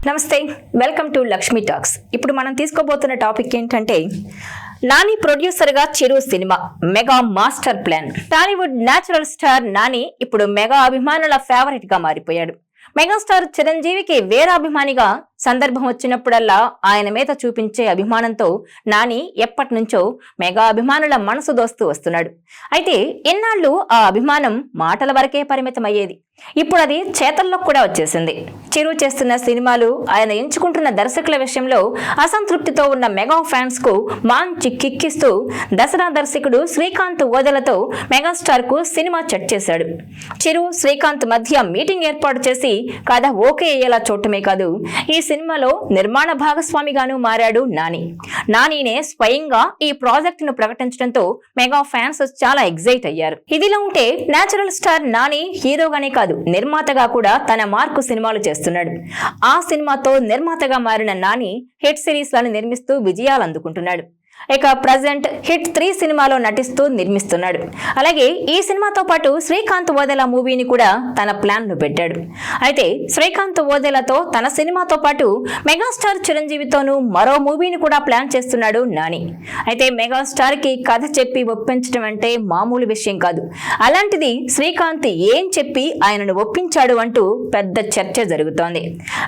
నమస్తే, welcome to Lakshmi talks. ఇప్పుడు మనం తీసుకోబోతున్న టాపిక్ ఏంటంటే నాని ప్రొడ్యూసర్ గా Chiru cinema mega master plan. Tollywood natural star Nani ఇప్పుడు మెగా అభిమానుల ఫేవరెట్ గా మారిపోయాడు. మెగాస్టార్ చిరంజీవికి వీరాభిమానిగా సందర్భం వచ్చినప్పుడల్లా ఆయన మీద చూపించే అభిమానంతో నాని ఎప్పటి నుంచో మెగా అభిమానుల మనసు దోస్తూ వస్తున్నాడు. అయితే ఎన్నాళ్ళు ఆ అభిమానం మాటల వరకే పరిమితమయ్యేది. ఇప్పుడు అది చేతల్లో కూడా వచ్చేసింది. చిరు చేస్తున్న సినిమాలు, ఆయన ఎంచుకుంటున్న దర్శకుల విషయంలో అసంతృప్తితో ఉన్న మెగా ఫ్యాన్స్ కు మంచి కిక్కిస్తూ దసరా దర్శకుడు శ్రీకాంత్ ఓదెలతో మెగాస్టార్ కు సినిమా సెట్ చేశాడు. చిరు శ్రీకాంత్ మధ్య మీటింగ్ ఏర్పాటు చేసి కథ ఓకే అయ్యేలా చూడటమే కాదు, ఈ సినిమాలో నిర్మాణ భాగస్వామిగాను మారాడు నాని. నానినే స్వయంగా ఈ ప్రాజెక్ట్ ను ప్రకటించడంతో మెగా ఫ్యాన్స్ చాలా ఎగ్జైట్ అయ్యారు. ఇదిలా ఉంటే నేచురల్ స్టార్ నాని హీరోగానే కాదు, నిర్మాతగా కూడా తన మార్కు సినిమాలు చేస్తున్నాడు. ఆ సినిమాతో నిర్మాతగా మారిన నాని హిట్ సిరీస్ లను నిర్మిస్తూ విజయాలు అందుకుంటున్నాడు. ఇక ప్రజెంట్ హిట్ 3 సినిమాలో నటిస్తూ నిర్మిస్తున్నాడు. అలాగే ఈ సినిమాతో పాటు శ్రీకాంత్ ఓదెల మూవీని కూడా తన ప్లాన్ లో పెట్టాడు. అయితే శ్రీకాంత్ ఓదెలతో తన సినిమాతో పాటు మెగాస్టార్ చిరంజీవితోనూ మరో మూవీని కూడా ప్లాన్ చేస్తున్నాడు నాని. అయితే మెగాస్టార్ కి కథ చెప్పి ఒప్పించడం అంటే మామూలు విషయం కాదు. అలాంటిది శ్రీకాంత్ ఏం చెప్పి ఆయనను ఒప్పించాడు అంటూ పెద్ద చర్చ జరుగుతోంది.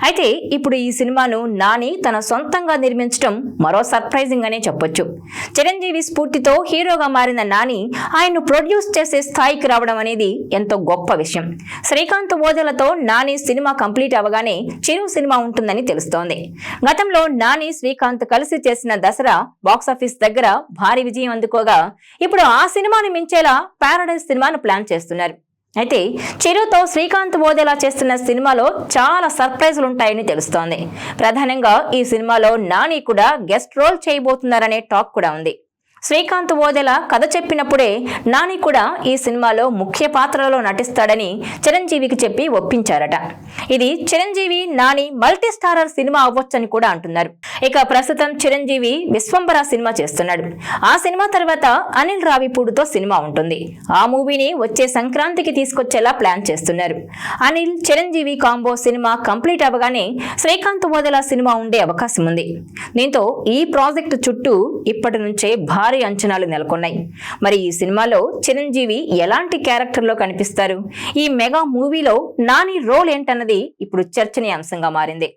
అయితే ఇప్పుడు ఈ సినిమాను నాని తన సొంతంగా నిర్మించడం మరో సర్ప్రైజింగ్ అనే చెప్పొచ్చు. చిరంజీవి స్ఫూర్తితో హీరోగా మారిన నాని ఆయన్ను ప్రొడ్యూస్ చేసే స్థాయికి రావడం అనేది ఎంతో గొప్ప విషయం. శ్రీకాంత్ ఓదెలతో నాని సినిమా కంప్లీట్ అవగానే చిరు సినిమా ఉంటుందని తెలుస్తోంది. గతంలో నాని శ్రీకాంత్ కలిసి చేసిన దసరా బాక్సాఫీస్ దగ్గర భారీ విజయం అందుకోగా ఇప్పుడు ఆ సినిమాని మించేలా పారడైజ్ సినిమాను ప్లాన్ చేస్తున్నారు. అయితే చిరుతో శ్రీకాంత్ ఓదెలా చేస్తున్న సినిమాలో చాలా సర్ప్రైజులు ఉంటాయని తెలుస్తోంది. ప్రధానంగా ఈ సినిమాలో నాని కూడా గెస్ట్ రోల్ చేయబోతున్నారనే టాక్ కూడా ఉంది. శ్రీకాంత్ ఓదెల కథ చెప్పినప్పుడే నాని కూడా ఈ సినిమాలో ముఖ్య పాత్రలో నటిస్తాడని చిరంజీవికి చెప్పి ఒప్పించారట. ఇది Chiranjeevi Nani multi starrer cinema అవ్వొచ్చని కూడా అంటున్నారు. ఇక ప్రస్తుతం చిరంజీవి విశ్వంబర సినిమా చేస్తున్నాడు. ఆ సినిమా తర్వాత అనిల్ రావిపూడితో సినిమా ఉంటుంది. ఆ మూవీని వచ్చే సంక్రాంతికి తీసుకొచ్చేలా ప్లాన్ చేస్తున్నారు. Anil Chiranjeevi combo cinema complete అవ్వగానే శ్రీకాంత్ ఓదెల సినిమా ఉండే అవకాశం ఉంది. దీంతో ఈ ప్రాజెక్టు చుట్టూ ఇప్పటి నుంచే భారీ అంచనాలు నెలకొన్నాయి. మరి ఈ సినిమాలో చిరంజీవి ఎలాంటి క్యారెక్టర్ లో కనిపిస్తారు? ఈ మెగా మూవీలో నాని రోల్ ఏంటన్నది ఇప్పుడు చర్చనీయాంశంగా మారింది.